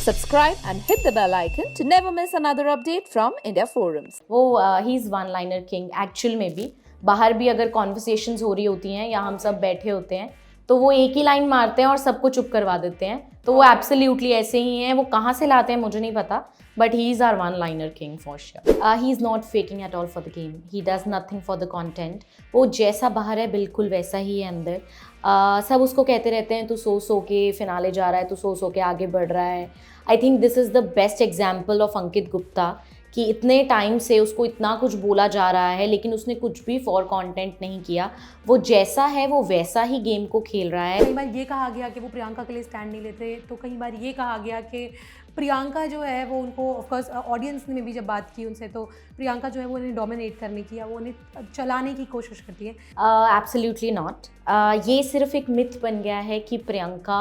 subscribe and hit the bell icon to never miss another update from India Forums. वो ही is one liner king actual में भी। बाहर भी अगर conversations हो रही होती हैं या हम सब बैठे होते हैं तो वो एक ही लाइन मारते हैं और सबको चुप करवा देते हैं। तो वो एब्सोल्युटली ऐसे ही हैं। वो कहाँ से लाते हैं मुझे नहीं पता, but he is hour one liner king for sure. He is not faking at all for the game, he does nothing for the content. वो जैसा बाहर है बिल्कुल वैसा ही है अंदर। सब उसको कहते रहते हैं तू सो के फिनाले जा रहा है, तू सो के आगे बढ़ रहा है। I think this is the best example of Ankit Gupta कि इतने टाइम से उसको इतना कुछ बोला जा रहा है लेकिन उसने कुछ भी फॉर कंटेंट नहीं किया। वो जैसा है वो वैसा ही गेम को खेल रहा है। कई बार ये कहा गया कि वो प्रियंका के लिए स्टैंड नहीं लेते, तो कई बार ये कहा गया कि प्रियंका जो है वो उनको, ऑफकोर्स ऑडियंस ने भी जब बात की उनसे, तो प्रियंका जो है वो उन्हें डोमिनेट करने की या वो उन्हें चलाने की कोशिश करती है। Absolutely not. ये सिर्फ एक मिथ बन गया है कि प्रियंका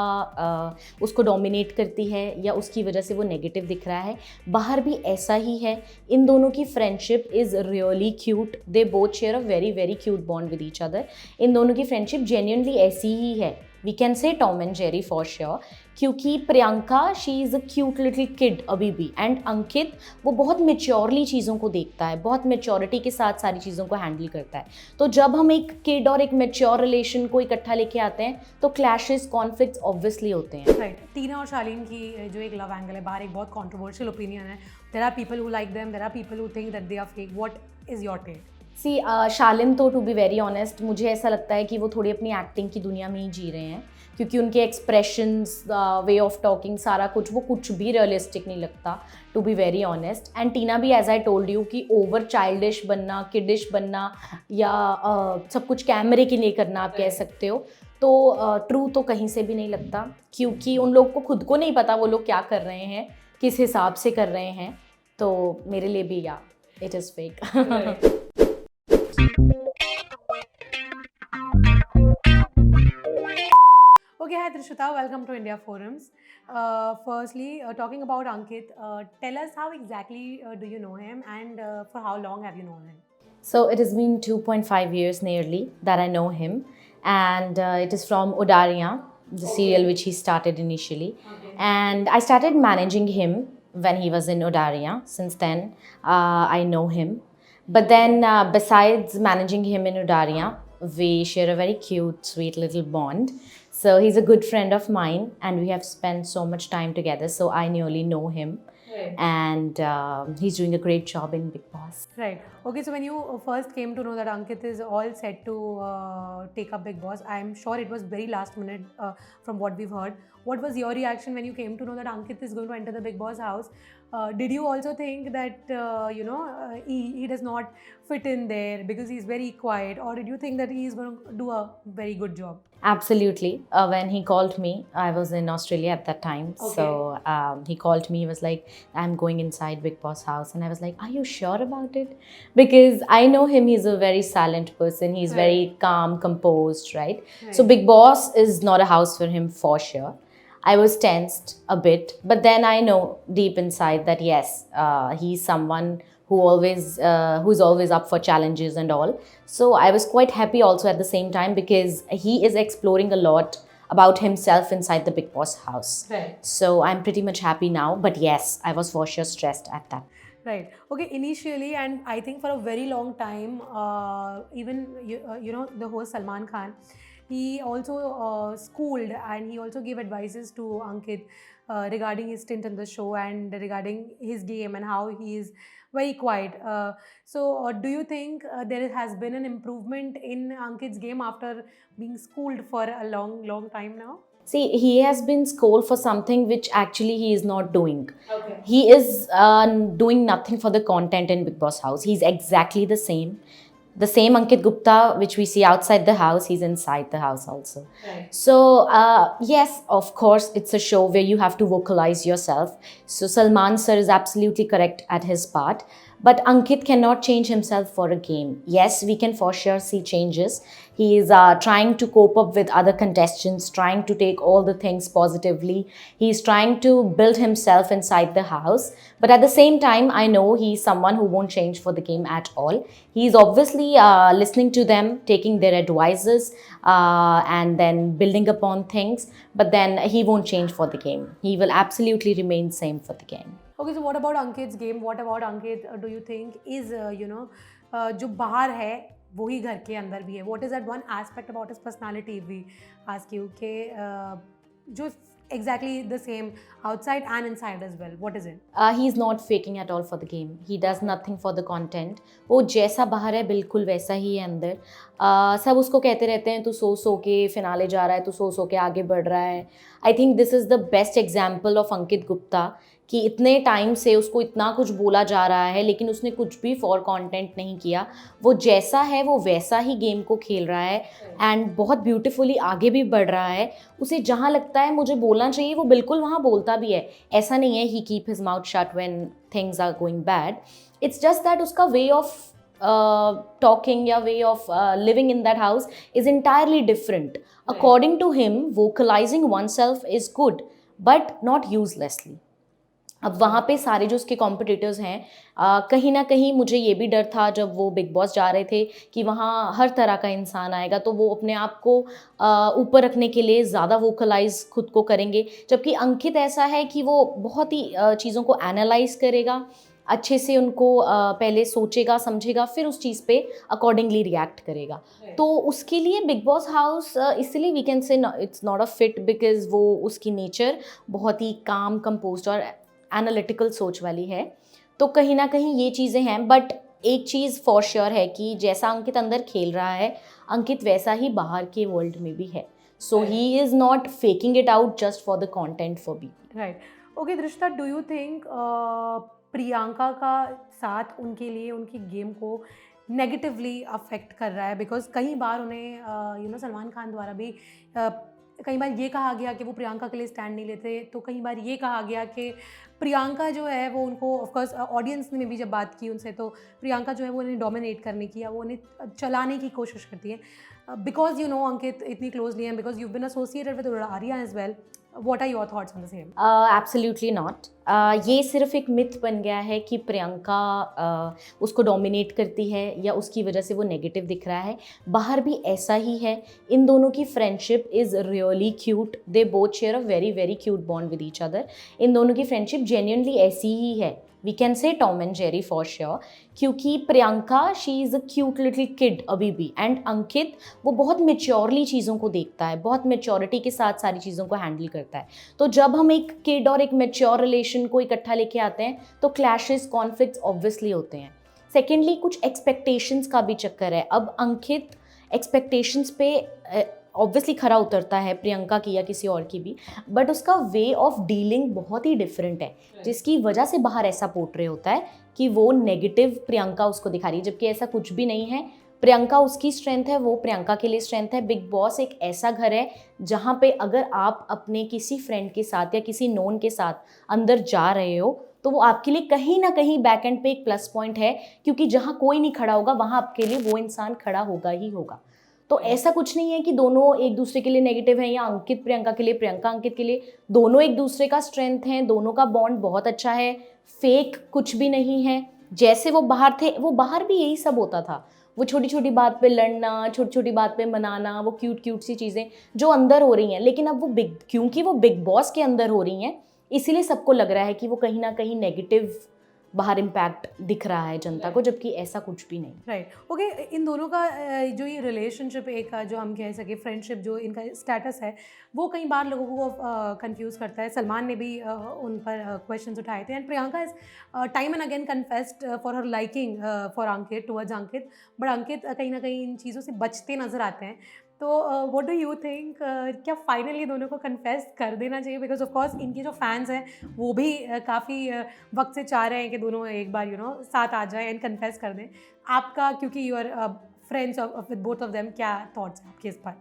उसको डोमिनेट करती है या उसकी वजह से वो नेगेटिव दिख रहा है। बाहर भी ऐसा ही है। इन दोनों की friendship is really cute. They both share a very very cute bond with each other. इन दोनों की फ्रेंडशिप जेन्युइनली ऐसी ही है। We can say Tom and Jerry for sure, क्योंकि Priyanka she is a cute little kid अभी भी, and अंकित वो बहुत मेच्योरली चीज़ों को देखता है, बहुत मेच्योरिटी के साथ सारी चीज़ों को हैंडल करता है। तो जब हम एक किड और एक मेच्योर रिलेशन को इकट्ठा लेके आते हैं तो क्लैशेस कॉन्फ्लिक्ट्स ऑब्वियसली होते हैं। राइट। टीना और शालीन की जो एक लव एंगल है, बाहर एक बहुत कॉन्ट्रोवर्शियल ओपिनियन है। There are people who like them, there are people who think that they are fake. What is your take? See Shalin तो टू बी वेरी ऑनेस्ट मुझे ऐसा लगता है कि वो थोड़ी अपनी एक्टिंग की दुनिया में ही जी रहे हैं, क्योंकि उनके एक्सप्रेशंस, वे ऑफ टॉकिंग, सारा कुछ वो कुछ भी रियलिस्टिक नहीं लगता, to be very honest. And Tina भी, एज आई टोल्ड यू, कि ओवर चाइल्डिश बनना, किडिश बनना या सब कुछ कैमरे के लिए करना आप कह सकते हो, तो ट्रू तो कहीं से भी नहीं लगता, क्योंकि उन लोग को खुद को नहीं पता वो लोग क्या कर रहे हैं, किस हिसाब से कर रहे हैं। तो मेरे लिए भी या it is fake. Okay, hi Trishita, welcome to India Forums. Firstly, talking about Ankit, tell us how exactly do you know him, and for how long have you known him? So it has been 2.5 years nearly that I know him, and it is from Udaria, the serial which he started initially. And I started managing him when he was in Udaria. Since then, I know him. But then, besides managing him in Udaria, we share a very cute, sweet little bond. So he's a good friend of mine, and we have spent so much time together. So I nearly know him. Right. And he's doing a great job in Big Boss. Right. Okay, so when you first came to know that Ankit is all set to take up Big Boss, I'm sure it was very last minute from what we've heard. What was your reaction when you came to know that Ankit is going to enter the Big Boss house? Did you also think that, he does not fit in there because he's very quiet, or did you think that he's going to do a very good job? Absolutely. When he called me, I was in Australia at that time. Okay. So he called me, he was like, I'm going inside Big Boss house. And I was like, are you sure about it? Because I know him, he's a very silent person. He's very calm, composed, right? So Big Boss is not a house for him for sure. I was tensed a bit, but then I know deep inside that yes, he's someone who is always up for challenges and all. So I was quite happy also at the same time, because he is exploring a lot about himself inside the Big Boss house. Right. So I'm pretty much happy now, but yes, I was for sure stressed at that. Right. Okay. Initially, and I think for a very long time, even the host Salman Khan, he also schooled and he also gave advices to Ankit regarding his stint in the show and regarding his game and how he is very quiet. So do you think there has been an improvement in Ankit's game after being schooled for a long time now? See, he has been scolded for something which actually he is not doing. Okay. He is doing nothing for the content in Big Boss house. He's exactly the same. The same Ankit Gupta which we see outside the house, he's inside the house also. Right. So yes, of course, it's a show where you have to vocalize yourself. So Salman sir is absolutely correct at his part. But Ankit cannot change himself for a game. Yes, we can for sure see changes. He is trying to cope up with other contestants, trying to take all the things positively. He is trying to build himself inside the house. But at the same time, I know he is someone who won't change for the game at all. He is obviously listening to them, taking their advices, and then building upon things. But then he won't change for the game. He will absolutely remain same for the game. Okay, so what about Ankit's game? What about Ankit? Do you think is जो बाहर है वो ही घर के अंदर भी है? What is that one aspect about his personality? If we ask you कि जो exactly the same outside and inside as well. What is it? He is not faking at all for the game. He does nothing for the content. वो जैसा बाहर है बिल्कुल वैसा ही है अंदर. सब उसको कहते रहते हैं तू सो के फिनाले जा रहा है, तू सो के आगे बढ़ रहा है. I think this is the best example of Ankit Gupta कि इतने टाइम से उसको इतना कुछ बोला जा रहा है लेकिन उसने कुछ भी फॉर कंटेंट नहीं किया. वो जैसा है वो वैसा ही गेम को खेल रहा है एंड बहुत ब्यूटीफुली आगे भी बढ़ रहा है. उसे जहाँ लगता है मुझे बोलना चाहिए वो बिल्कुल वहाँ बोलता भी है. ऐसा नहीं है he keep his mouth shut when things are going bad. It's just that उसका वे ऑफ talking या way of living in that house is entirely different. According to him, vocalizing oneself is good, but not uselessly. अब वहाँ पे सारे जो उसके competitors हैं कहीं ना कहीं मुझे ये भी डर था जब वो बिग बॉस जा रहे थे कि वहाँ हर तरह का इंसान आएगा तो वो अपने आप को ऊपर रखने के लिए ज़्यादा वोकलाइज खुद को करेंगे. जबकि अंकित ऐसा है कि वो बहुत ही चीज़ों को एनालाइज करेगा, अच्छे से उनको पहले सोचेगा समझेगा फिर उस चीज़ पे अकॉर्डिंगली रिएक्ट करेगा. तो उसके लिए बिग बॉस हाउस इसलिए we can say it's not a fit because वो उसकी नेचर बहुत ही काम कंपोज्ड और एनालिटिकल सोच वाली है. तो कहीं ना कहीं ये चीज़ें हैं. बट एक चीज़ फॉर श्योर है कि जैसा अंकित अंदर खेल रहा है अंकित वैसा ही बाहर के वर्ल्ड में भी है. So he is not faking it out just for the content for be. Right. Okay Drishta, do you think Priyanka का साथ उनके लिए उनकी गेम को नेगेटिवली अफेक्ट कर रहा है? बिकॉज कई बार उन्हें सलमान खान द्वारा भी कई बार ये कहा गया कि वो प्रियंका के लिए स्टैंड नहीं लेते, तो कई बार ये कहा गया कि प्रियंका जो है वो उनको ऑफकोर्स ऑडियंस ने भी जब बात की उनसे तो प्रियंका जो है वो उन्हें डोमिनेट करने की या वो उन्हें चलाने की कोशिश करती है. बिकॉज अंकित इतनी क्लोजली हैं, because you been associated with Arya as well. What are your thoughts on the same? Absolutely not. ये सिर्फ एक मिथ बन गया है कि प्रियंका उसको डोमिनेट करती है या उसकी वजह से वो नेगेटिव दिख रहा है. बाहर भी ऐसा ही है. इन दोनों की friendship is really cute. They both share a very very cute bond with each other. इन दोनों की फ्रेंडशिप जेन्युइनली ऐसी ही है. We can say Tom and Jerry for sure. क्योंकि Priyanka she is a cute little kid अभी भी and अंकित वो बहुत मेच्योरली चीज़ों को देखता है, बहुत मेच्योरिटी के साथ सारी चीज़ों को हैंडल करता है. तो जब हम एक किड और एक मेच्योर रिलेशन को इकट्ठा लेके आते हैं तो क्लैशेस कॉन्फ्लिक्ट्स ऑब्वियसली होते हैं. सेकेंडली कुछ एक्सपेक्टेशंस का भी चक्कर है. अब अंकित एक्सपेक्टेशंस पे ऑब्वियसली खरा उतरता है प्रियंका की या किसी और की भी, बट उसका वे ऑफ डीलिंग बहुत ही डिफरेंट है जिसकी वजह से बाहर ऐसा पोर्ट्रे होता है कि वो नेगेटिव प्रियंका उसको दिखा रही है, जबकि ऐसा कुछ भी नहीं है. प्रियंका उसकी स्ट्रेंथ है, वो प्रियंका के लिए स्ट्रेंथ है. बिग बॉस एक ऐसा घर है जहाँ पे अगर आप अपने किसी फ्रेंड के साथ या किसी नोन के साथ अंदर जा रहे हो तो वो आपके लिए कहीं ना कहीं बैक एंड पे एक प्लस पॉइंट है, क्योंकि जहाँ कोई नहीं खड़ा होगा वहाँ आपके लिए वो इंसान खड़ा होगा ही होगा. तो ऐसा कुछ नहीं है कि दोनों एक दूसरे के लिए नेगेटिव हैं या अंकित प्रियंका के लिए प्रियंका अंकित के लिए. दोनों एक दूसरे का स्ट्रेंथ हैं, दोनों का बॉन्ड बहुत अच्छा है. फेक कुछ भी नहीं है. जैसे वो बाहर थे वो बाहर भी यही सब होता था. वो छोटी छोटी बात पे लड़ना, छोटी छोटी बात पे मनाना, वो क्यूट क्यूट सी चीज़ें जो अंदर हो रही हैं. लेकिन अब वो क्योंकि वो बिग बॉस के अंदर हो रही हैं इसीलिए सबको लग रहा है कि वो कहीं ना कहीं नेगेटिव बाहर इम्पैक्ट दिख रहा है जनता को, जबकि ऐसा कुछ भी नहीं. राइट. ओके, इन दोनों का जो ये रिलेशनशिप एक जो हम कह सके फ्रेंडशिप जो इनका स्टेटस है वो कई बार लोगों को कंफ्यूज करता है. सलमान ने भी उन पर क्वेश्चंस उठाए थे and Priyanka is time and again confessed for her liking for Ankit towards Ankit. But Ankit कहीं ना कहीं इन चीज़ों से बचते नज़र आते हैं. तो व्हाट डू यू थिंक, क्या फाइनली दोनों को कन्फेस कर देना चाहिए? बिकॉज ऑफ कोर्स इनके जो फैंस हैं वो भी काफ़ी वक्त से चाह रहे हैं कि दोनों एक बार साथ आ जाए एंड कन्फेस कर दें. आपका, क्योंकि you are friends with both of them, क्या थॉट्स हैं आपके इस पर?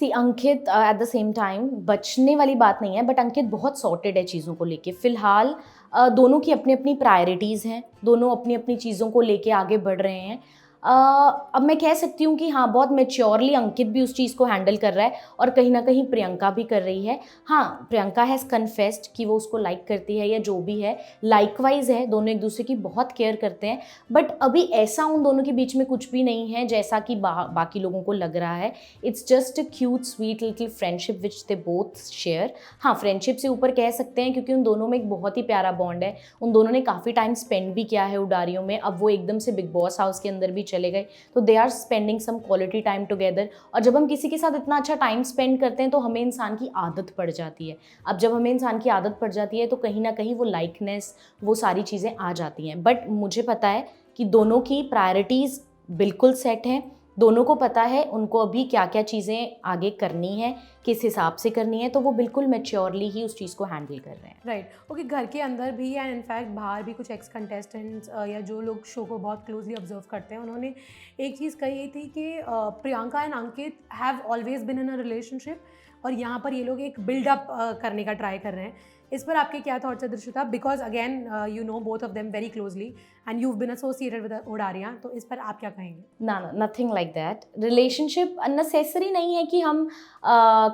See Ankit at the same time बचने वाली बात नहीं है, बट अंकित बहुत सॉर्टेड है चीज़ों को लेके फ़िलहाल। दोनों की अपनी अपनी प्रायोरिटीज़ हैं, दोनों अपनी अपनी चीज़ों को लेके आगे बढ़ रहे हैं। अब मैं कह सकती हूँ कि हाँ, बहुत मैच्योरली अंकित भी उस चीज़ को हैंडल कर रहा है और कहीं ना कहीं प्रियंका भी कर रही है। हाँ, प्रियंका हैज़ कन्फेस्ड कि वो उसको लाइक करती है या जो भी है, लाइकवाइज है, दोनों एक दूसरे की बहुत केयर करते हैं। बट अभी ऐसा उन दोनों के बीच में कुछ भी नहीं है जैसा कि बाकी लोगों को लग रहा है। It's just a cute sweet little friendship which they both share. हाँ, फ्रेंडशिप से ऊपर कह सकते हैं क्योंकि उन दोनों में एक बहुत ही प्यारा बॉन्ड है। उन दोनों ने काफ़ी टाइम स्पेंड भी किया है उडारियों में। अब वो एकदम से बिग बॉस हाउस के अंदर भी चले गए, तो they are spending some quality time together. और जब हम किसी के साथ इतना अच्छा टाइम स्पेंड करते हैं तो हमें इंसान की आदत पड़ जाती है। अब जब हमें इंसान की आदत पड़ जाती है तो कहीं ना कहीं वो लाइकनेस, वो सारी चीज़ें आ जाती हैं। बट मुझे पता है कि दोनों की प्रायोरिटीज़ बिल्कुल सेट हैं, दोनों को पता है उनको अभी क्या क्या चीज़ें आगे करनी है, किस हिसाब से करनी है, तो वो बिल्कुल मैच्योरली ही उस चीज़ को हैंडल कर रहे हैं। Right, okay. घर के अंदर भी एंड इनफैक्ट बाहर भी कुछ एक्स कंटेस्टेंट्स या जो लोग शो को बहुत क्लोजली ऑब्जर्व करते हैं, उन्होंने एक चीज़ कही थी कि Priyanka and Ankit have always been in a relationship और यहाँ पर ये लोग एक बिल्डअप करने का ट्राई कर रहे हैं। इस पर आपके क्या थॉट्स है Drishyata? Because again you know both of them very closely and you been associated with Odaria, तो इस पर आप क्या कहेंगे? ना, nothing like that. Relationship unnecessary नहीं है कि हम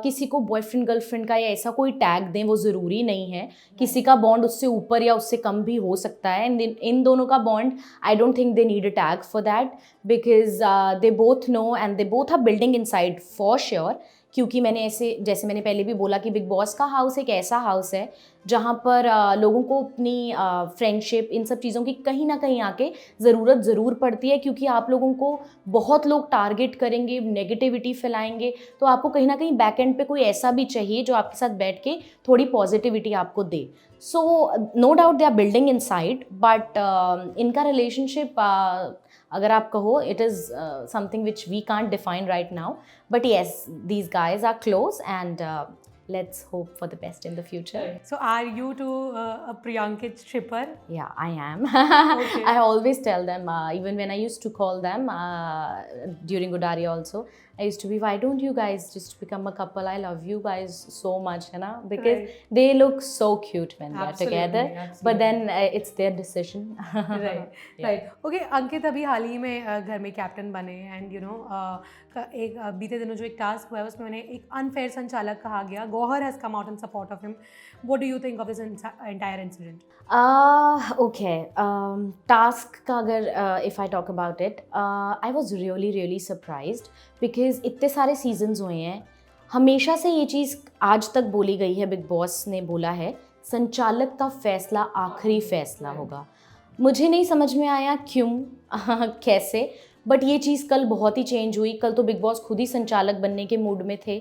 किसी को बॉयफ्रेंड गर्लफ्रेंड का या ऐसा कोई टैग दें, वो ज़रूरी नहीं है। किसी का बॉन्ड उससे ऊपर या उससे कम भी हो सकता है। एंड इन दोनों का bond, I don't think they need a tag for that, because they both know and they both are building inside for sure. क्योंकि मैंने ऐसे, जैसे मैंने पहले भी बोला कि बिग बॉस का हाउस एक ऐसा हाउस है जहाँ पर लोगों को अपनी फ्रेंडशिप, इन सब चीज़ों की कहीं ना कहीं आके ज़रूरत ज़रूर पड़ती है। क्योंकि आप लोगों को बहुत लोग टारगेट करेंगे, नेगेटिविटी फैलाएंगे, तो आपको कहीं ना कहीं बैक एंड पे कोई ऐसा भी चाहिए जो आपके साथ बैठ के थोड़ी पॉजिटिविटी आपको दे। So no doubt they are building inside, but इनका रिलेशनशिप अगर आप कहो, it is something which we can't define right now, but yes, these guys are close and let's hope for the best in the future. So are you two a Priyankit shipper? Yeah, I am. Okay. I always tell them, even when I used to call them during Udari also, I used to be, why don't you guys just become a couple? I love you guys so much, you know, because Right. they look so cute when they're Absolutely, together. absolutely. But then it's their decision. Right, right, okay. Ankit अभी हाल ही में घर में captain बने and you know एक बीते दिनों जो एक टास्क हुआ है उसमें उन्हें एक अनफेयर संचालक कहा गया। Gauahar has come out in support of him. What do you think of this entire incident? Okay. Task का अगर if I talk about it, I was really surprised because इतने सारे सीजन्स हुए हैं, हमेशा से ये चीज़ आज तक बोली गई है, बिग बॉस ने बोला है संचालक का फैसला आखिरी फैसला होगा। मुझे नहीं समझ में आया क्यों, कैसे, बट ये चीज़ कल बहुत ही चेंज हुई। कल तो बिग बॉस खुद ही संचालक बनने के मूड में थे।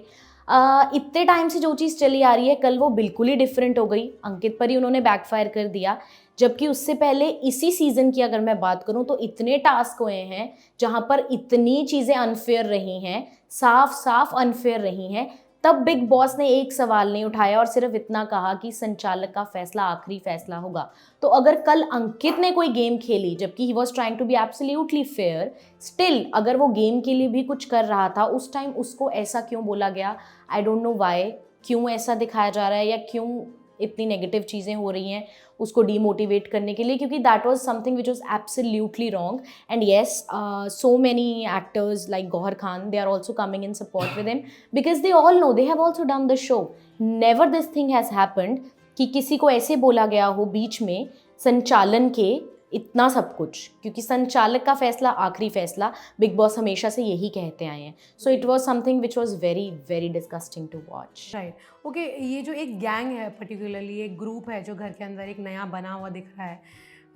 इतने टाइम से जो चीज़ चली आ रही है, कल वो बिल्कुल ही डिफरेंट हो गई। अंकित पर ही उन्होंने बैकफायर कर दिया। जबकि उससे पहले इसी सीज़न की अगर मैं बात करूं तो इतने टास्क हुए हैं जहां पर इतनी चीज़ें अनफेयर रही हैं, साफ अनफेयर रही हैं। तब बिग बॉस ने एक सवाल नहीं उठाया और सिर्फ इतना कहा कि संचालक का फैसला आखिरी फैसला होगा। तो अगर कल अंकित ने कोई गेम खेली, जबकि he was trying to be absolutely fair, still अगर वो गेम के लिए भी कुछ कर रहा था, उस टाइम उसको ऐसा क्यों बोला गया? आई डोंट नो वाई, क्यों ऐसा दिखाया जा रहा है या क्यों इतनी नेगेटिव चीज़ें हो रही हैं उसको डीमोटिवेट करने के लिए, क्योंकि that was something which was absolutely wrong. And yes, so many actors like Gauahar Khan, they are also coming in support with him because they all know, they have also done the show. Never this thing has happened कि किसी को ऐसे बोला गया हो बीच में संचालन के इतना सब कुछ, क्योंकि संचालक का फैसला आखिरी फैसला, बिग बॉस हमेशा से यही कहते आए हैं। So it was something which was very disgusting to watch. Right, okay. ये जो एक गैंग है, पर्टिकुलरली एक ग्रुप है जो घर के अंदर एक नया बना हुआ दिख रहा है,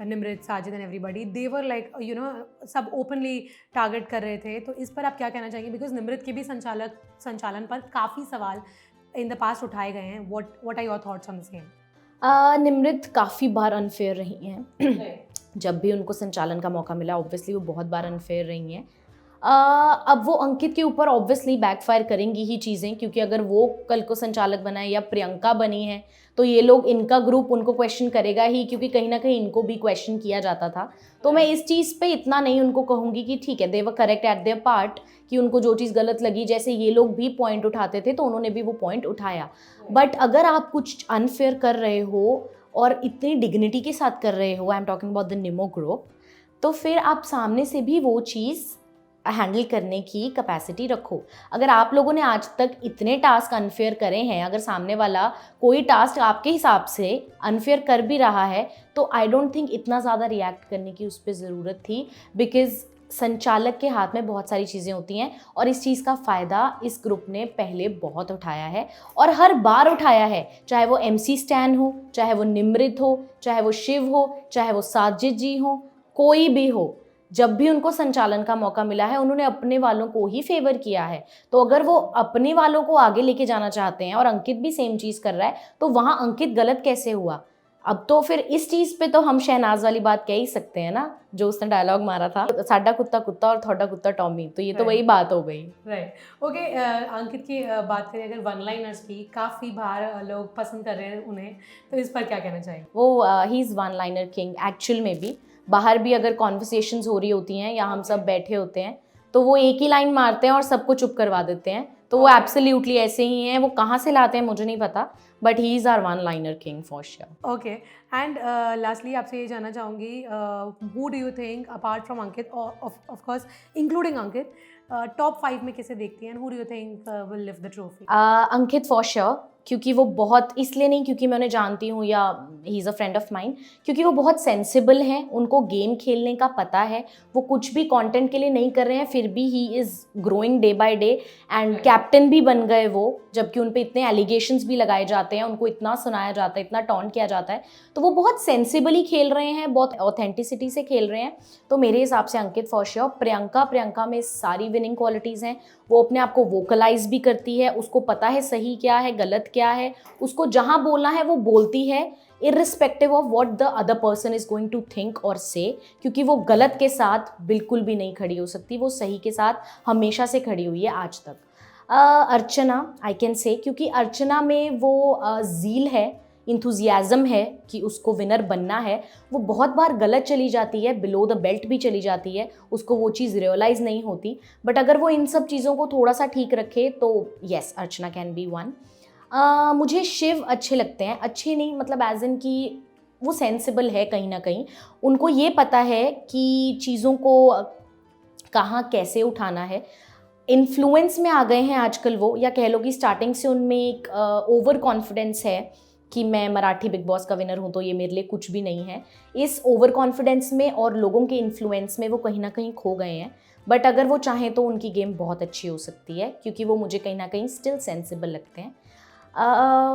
Nimrit, Sajid and everybody, they were like you know सब ओपनली टारगेट कर रहे थे। तो इस पर आप क्या कहना चाहेंगे? बिकॉज निमृत के भी संचालन पर काफ़ी सवाल इन द पास्ट उठाए गए हैं। What are your thoughts on the same? Nimrit काफ़ी बार अनफेयर रही हैं। जब भी उनको संचालन का मौका मिला, ऑब्वियसली वो बहुत बार अनफेयर रही हैं। अब वो अंकित के ऊपर ऑब्वियसली बैकफायर करेंगी ही चीज़ें, क्योंकि अगर वो कल को संचालक बना है या प्रियंका बनी है तो ये लोग, इनका ग्रुप उनको क्वेश्चन करेगा ही, क्योंकि कहीं ना कहीं इनको भी क्वेश्चन किया जाता था। तो मैं इस चीज़ पे इतना नहीं उनको कहूँगी कि ठीक है, they were correct at their part कि उनको जो चीज़ गलत लगी, जैसे ये लोग भी पॉइंट उठाते थे तो उन्होंने भी वो पॉइंट उठाया। बट अगर आप कुछ अनफेयर कर रहे हो और इतनी डिग्निटी के साथ कर रहे हो, I am talking about the निमो ग्रुप, तो फिर आप सामने से भी वो चीज़ हैंडल करने की कैपेसिटी रखो। अगर आप लोगों ने आज तक इतने टास्क अनफेयर करे हैं, अगर सामने वाला कोई टास्क आपके हिसाब से अनफेयर कर भी रहा है, तो आई डोंट थिंक इतना ज़्यादा रिएक्ट करने की उस पर ज़रूरत थी, बिकॉज संचालक के हाथ में बहुत सारी चीज़ें होती हैं और इस चीज़ का फ़ायदा इस ग्रुप ने पहले बहुत उठाया है और हर बार उठाया है। चाहे वो MC स्टैन हो, चाहे वो निमृत हो, चाहे वो शिव हो, चाहे वो साजिद जी हो, कोई भी हो, जब भी उनको संचालन का मौका मिला है उन्होंने अपने वालों को ही फेवर किया है। तो अगर वो अपने वालों को आगे लेके जाना चाहते हैं और अंकित भी सेम चीज़ कर रहा है, तो वहाँ अंकित गलत कैसे हुआ? अब तो फिर इस चीज़ पे तो हम शहनाज वाली बात कह ही सकते हैं ना, जो उसने डायलॉग मारा था, साडा कुत्ता कुत्ता और थोड़ा कुत्ता टॉमी, तो ये तो वही बात हो गई। राइट। ओके, अंकित की बात करें अगर वन लाइनर्स की, काफ़ी बार लोग पसंद कर रहे हैं उन्हें, तो इस पर क्या कहना चाहिए? वो ही is one liner king actual में भी। बाहर भी अगर कॉन्वर्सेशंस हो रही होती हैं या हम सब बैठे होते हैं, तो वो एक ही लाइन मारते हैं और सबको चुप करवा देते हैं। तो वो एब्सोल्युटली ऐसे ही हैं। वो कहाँ से लाते हैं मुझे नहीं पता, but he is hour one liner king for sure. Okay, and lastly आपसे ये जानना चाहूँगी, who do you think apart from Ankit, of course including Ankit, top 5 में किसे देखती हैं, who do you think will lift the trophy? Ankit for sure, क्योंकि वो बहुत, इसलिए नहीं क्योंकि मैं उन्हें जानती हूँ या he is a friend of mine, क्योंकि वो बहुत सेंसिबल हैं, उनको गेम खेलने का पता है, वो कुछ भी कंटेंट के लिए नहीं कर रहे हैं, फिर भी he is growing day by day and captain भी बन गए वो, जबकि उन पे इतने एलिगेशंस भी लगाए जाते हैं, उनको इतना सुनाया जाता है, इतना टॉन्ट किया जाता है, तो वो बहुत सेंसिबली खेल रहे हैं, बहुत ऑथेंटिसिटी से खेल रहे हैं। तो मेरे हिसाब से अंकित फॉर श्योर। प्रियंका में सारी विनिंग क्वालिटीज़ हैं, वो अपने आप को वोकलाइज भी करती है, उसको पता है सही क्या है गलत क्या है, उसको जहाँ बोलना है वो बोलती है, irrespective of what the other person is going to think और से, क्योंकि वो गलत के साथ बिल्कुल भी नहीं खड़ी हो सकती, वो सही के साथ हमेशा से खड़ी हुई है आज तक। अर्चना आई कैन से, क्योंकि अर्चना में वो ज़ील है, इंथुजियाज़म है कि उसको विनर बनना है। वो बहुत बार गलत चली जाती है, बिलो द बेल्ट भी चली जाती है, उसको वो चीज़ रियलाइज़ नहीं होती, बट अगर वो इन सब चीज़ों को थोड़ा सा ठीक रखे तो yes, Archana can be one. मुझे शिव अच्छे लगते हैं, अच्छे नहीं मतलब एज इन कि वो सेंसिबल है कहीं ना कहीं, उनको ये पता है कि चीज़ों को कहाँ कैसे उठाना है। इन्फ्लुएंस में आ गए हैं आजकल वो, या कह लो कि स्टार्टिंग से उनमें एक ओवर कॉन्फिडेंस है कि मैं मराठी बिग बॉस का विनर हूँ तो ये मेरे लिए कुछ भी नहीं है। इस ओवर कॉन्फिडेंस में और लोगों के इन्फ्लुएंस में वो कहीं ना कहीं खो गए हैं, बट अगर वो चाहें तो उनकी गेम बहुत अच्छी हो सकती है, क्योंकि वो मुझे कहीं ना कहीं स्टिल सेंसिबल लगते हैं।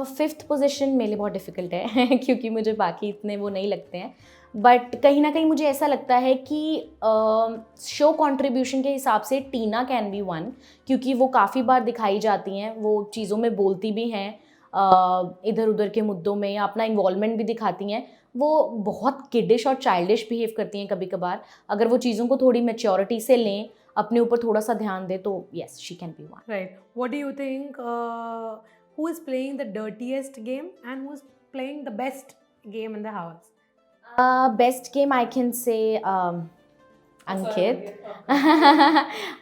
5th पोजीशन मेरे लिए बहुत डिफ़िकल्ट है क्योंकि मुझे बाकी इतने वो नहीं लगते हैं, बट कहीं ना कहीं मुझे ऐसा लगता है कि शो कंट्रीब्यूशन के हिसाब से टीना कैन बी वन, क्योंकि वो काफ़ी बार दिखाई जाती हैं, वो चीज़ों में बोलती भी हैं, इधर उधर के मुद्दों में या अपना इन्वॉल्वमेंट भी दिखाती हैं। वो बहुत किडिश और चाइल्डिश बिहेव करती हैं कभी कभार, अगर वो चीज़ों को थोड़ी मैच्योरिटी से लें, अपने ऊपर थोड़ा सा ध्यान दें, तो yes she can be one. Right, what do you think, who is playing the dirtiest game and who is playing the best game in the house? Best game I can say अंकित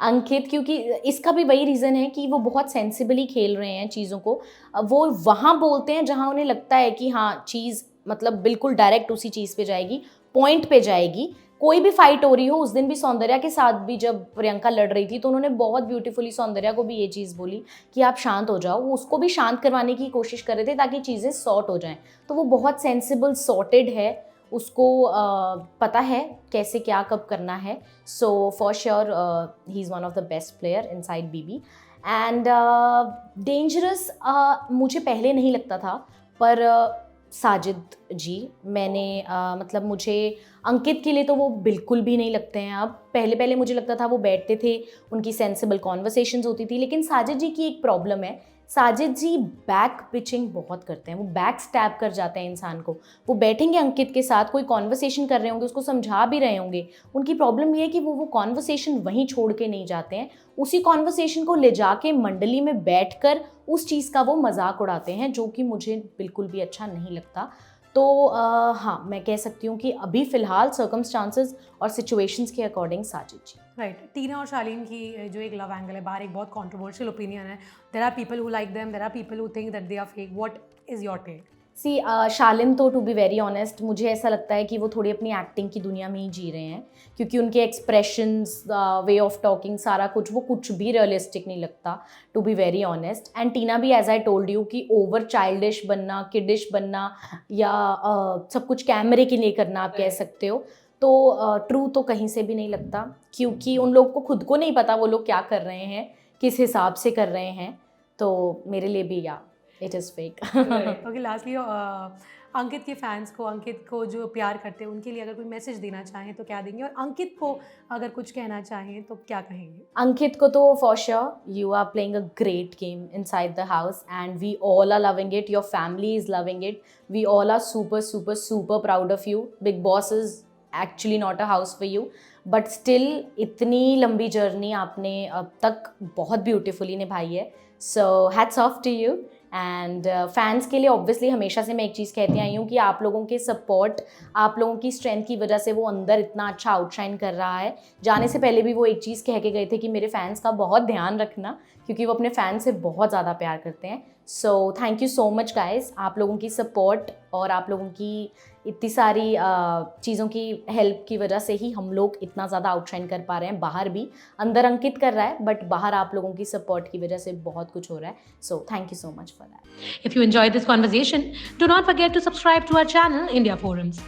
अंकित, क्योंकि इसका भी वही reason है कि वो बहुत sensibly खेल रहे हैं चीज़ों को। वो वहाँ बोलते हैं जहाँ उन्हें लगता है कि हाँ चीज़ मतलब बिल्कुल डायरेक्ट उसी चीज़ पे जाएगी, पॉइंट पे जाएगी। कोई भी फाइट हो रही हो, उस दिन भी सौंदर्या के साथ भी जब प्रियंका लड़ रही थी तो उन्होंने बहुत ब्यूटीफुली सौंदर्या को भी ये चीज़ बोली कि आप शांत हो जाओ, वो उसको भी शांत करवाने की कोशिश कर रहे थे ताकि चीज़ें सॉर्ट हो जाएं। तो वो बहुत सेंसिबल सॉर्टेड है, उसको पता है कैसे क्या कब करना है। So for sure he is one of the best player inside BB. And dangerous मुझे पहले नहीं लगता था, पर साजिद जी, मैंने मतलब मुझे अंकित के लिए तो वो बिल्कुल भी नहीं लगते हैं अब। पहले मुझे लगता था वो बैठते थे, उनकी सेंसिबल कॉन्वर्सेशंस होती थी, लेकिन साजिद जी की एक प्रॉब्लम है, साजिद जी बैक पिचिंग बहुत करते हैं, वो बैक स्टैब कर जाते हैं इंसान को। वो बैठेंगे अंकित के साथ, कोई कॉन्वर्सेशन कर रहे होंगे, उसको समझा भी रहे होंगे, उनकी प्रॉब्लम ये है कि वो कॉन्वर्सेशन वहीं छोड़ के नहीं जाते हैं, उसी कॉन्वर्सेशन को ले जाके मंडली में बैठकर उस चीज़ का वो मजाक उड़ाते हैं, जो कि मुझे बिल्कुल भी अच्छा नहीं लगता। तो हाँ, मैं कह सकती हूँ कि अभी फ़िलहाल सर्कमस्टांसेस और सिचुएशंस के अकॉर्डिंग साजिद जी। राइट, टीना और शालीन की जो एक लव एंगल है बाहर, एक बहुत कंट्रोवर्शियल ओपिनियन है. There are people who like them, there are people who think that they are fake. What is your take? See Shalin तो टू बी वेरी ऑनेस्ट मुझे ऐसा लगता है कि वो थोड़ी अपनी एक्टिंग की दुनिया में ही जी रहे हैं, क्योंकि उनके एक्सप्रेशंस, वे ऑफ टॉकिंग, सारा कुछ वो कुछ भी रियलिस्टिक नहीं लगता, to be very honest. And Tina भी, एज आई टोल्ड यू, कि ओवर चाइल्डिश बनना, किडिश बनना या सब कुछ कैमरे के लिए करना आप कह सकते हो, तो ट्रू तो कहीं से भी नहीं लगता, क्योंकि उन लोग को खुद को नहीं पता वो लोग क्या कर रहे हैं, किस हिसाब से कर रहे हैं. तो मेरे लिए भी या it is fake. Okay, lastly Ankit के फैंस को, अंकित को जो प्यार करते हैं उनके लिए अगर कोई मैसेज देना चाहें तो क्या देंगे, और अंकित को अगर कुछ कहना चाहें तो क्या कहेंगे? अंकित को तो for sure you are playing a great game inside the house and we all are loving it, your family is loving it, we all are super super super proud of you. Bigg Boss is actually not a house for you, but still इतनी लंबी journey आपने अब तक बहुत beautifully निभाई है. So hats off to you. And fans के लिए ऑब्वियसली हमेशा से मैं एक चीज़ कहती आई हूँ कि आप लोगों के सपोर्ट, आप लोगों की स्ट्रेंथ की वजह से वो अंदर इतना अच्छा आउटशाइन कर रहा है. जाने से पहले भी वो एक चीज़ कह के गए थे कि मेरे फैंस का बहुत ध्यान रखना, क्योंकि वो अपने फैंस से बहुत ज़्यादा प्यार करते हैं. So thank you so much guys. आप लोगों की सपोर्ट और आप लोगों की इतनी सारी चीज़ों की हेल्प की वजह से ही हम लोग इतना ज़्यादा आउटशाइन कर पा रहे हैं. बाहर भी, अंदर अंकित कर रहा है, बट बाहर आप लोगों की सपोर्ट की वजह से बहुत कुछ हो रहा है. So thank you so much for that. If you enjoyed this conversation, do not forget to subscribe to our channel, India Forums.